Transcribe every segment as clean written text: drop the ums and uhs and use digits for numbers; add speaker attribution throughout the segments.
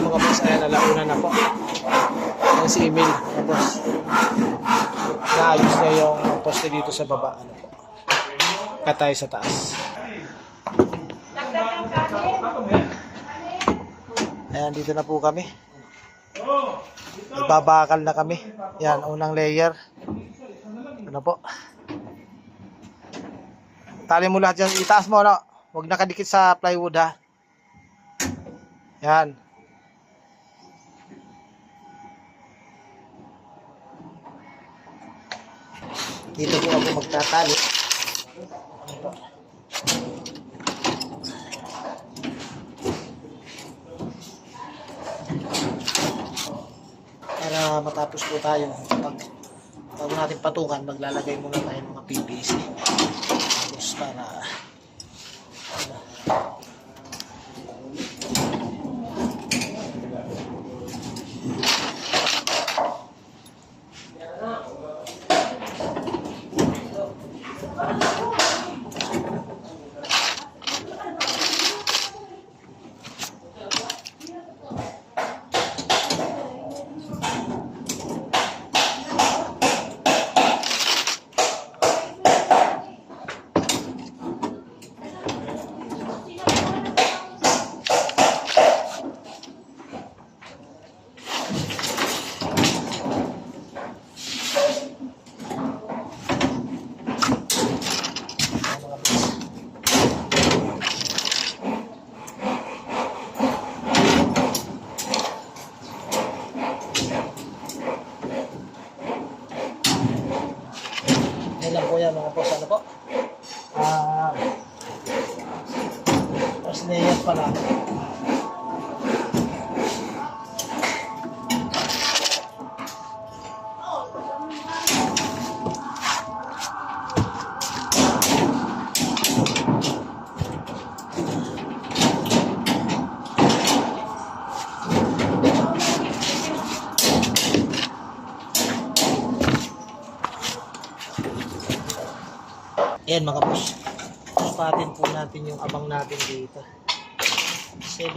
Speaker 1: Ayan mga boss, ayan alauna na po. Ayan si Emil mga boss. Naayos niya yung poste dito sa baba. Ano po. Katay sa taas. Ayan, dito na po kami. Nagbabakal na kami. Yan, unang layer. Ano po. Tali mo lahat dyan. Itaas mo, no? Huwag nakadikit sa plywood, ha? Yan. Dito po ako magtatali. Para matapos po tayo. Bago natin patungan, maglalagay muna tayo ng mga PVC. Tapos para lang po yan mga boss. Ano po? First layer pa lang. Ayan mga boss, sukatin po natin yung abang natin dito. 70.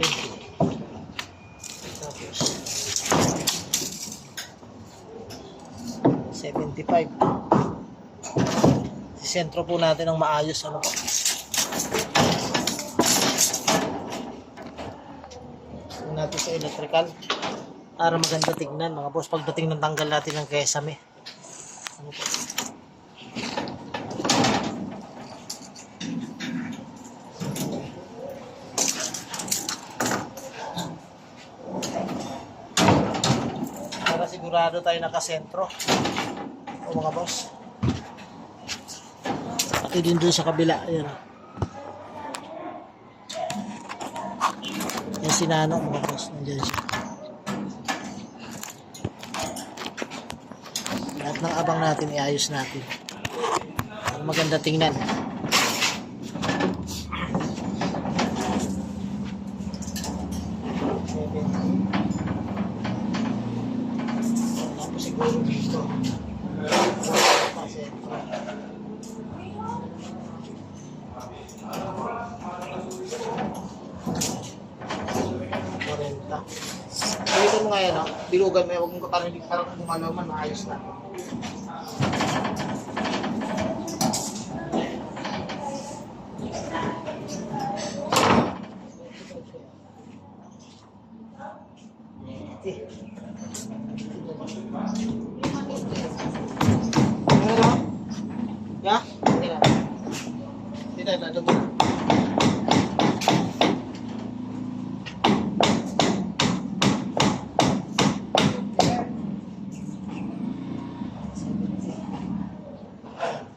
Speaker 1: Tapos 75. Sentro po natin ng maayos. Ano po? Gusto natin sa electrical para maganda tignan mga boss pagdating ng tanggal natin ng kesame. Ano po? Sigurado tayo nakasentro. O mga boss. Pati din doon sa kabila. Ayan. Yan si Nano mga boss. Nandiyan siya. Lahat ng abang natin iayos natin. Para maganda tingnan. Siguro dito. Dito mo nga yan, no? Bilugan mo yan. Huwag mong kaparinig. Parang kumalaman, maayos na. Ya? Tidak ada.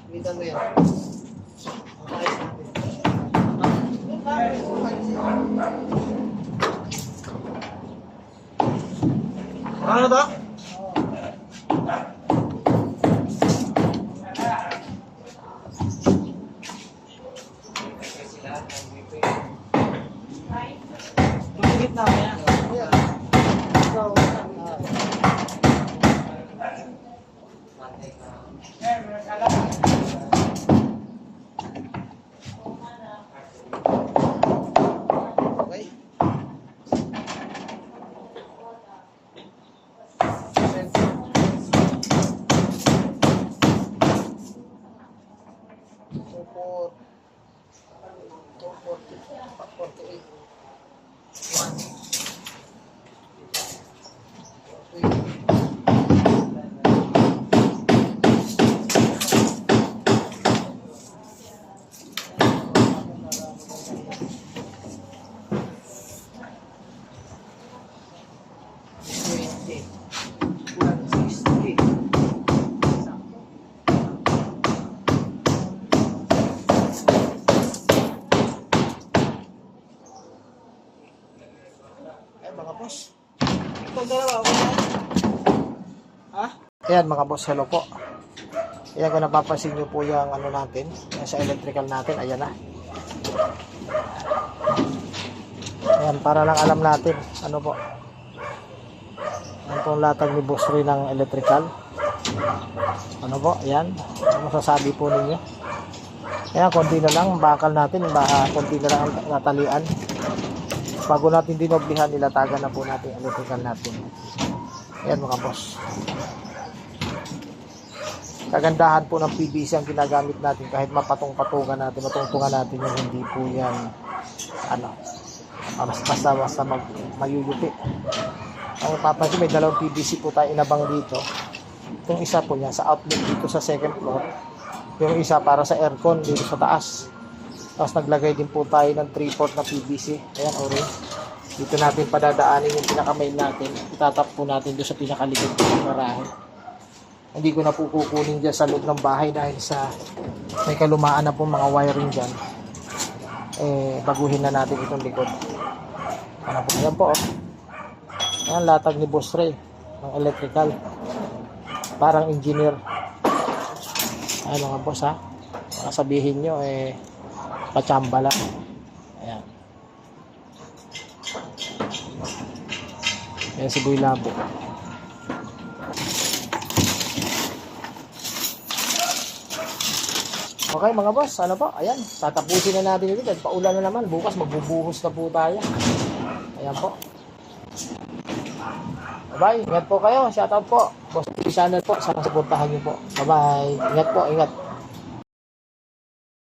Speaker 1: Kita mo yan. Ano to? Gitna mo yan. Okay. mga boss. Ito dalawa, wala. Ha? Ayan mga boss, hello po. Ayan kung napapansin nyo po yung ano natin, yung sa electrical natin, ayan na. Ayan, para lang alam natin, ano po. Ayan po ang latag ni Boss Ray ng electrical. Ano po, ayan. Ano masasabi po ninyo? Ayan, konti na lang, bakal natin, konti na lang ang natalian. Bago natin dinoblihan, nilatagan na po natin ang electrical natin. Ayan mga boss. Kagandahan po ng PVC ang ginagamit natin kahit mapatong-patungan natin, matungtungan natin yung hindi po yan ano, basta mayuyupi. Ang papansin, may dalawang PVC po tayo inabang dito. Itong isa po niya sa outlet dito sa second floor, yung isa para sa aircon dito sa taas. Tapos naglagay din po tayo ng 3/4 na PVC, ayan, orange. Dito natin padadaanin yung pinaka-main natin, itatap po natin doon sa pinakalikod ng garahe. Hindi ko na po kukunin dyan sa loob ng bahay dahil sa may kalumaan na po mga wiring dyan. Baguhin na natin itong likod. Ano po, ayan po, oh. Ayan, latag ni Boss Ray ng electrical. Parang engineer. Ayan mga boss, ha. Baka sabihin nyo, pachamba lang. Ayan. Ayan si Boy Labo. Okay mga boss, ano po? Ayan, tatapusin na natin ito dahil paulan na naman. Bukas magbubuhos na po tayo. Ayan po. Bye-bye. Ingat po kayo. Shoutout po. Boss channel po. Sana supportahan niyo po. Bye-bye. Ingat po. Ingat.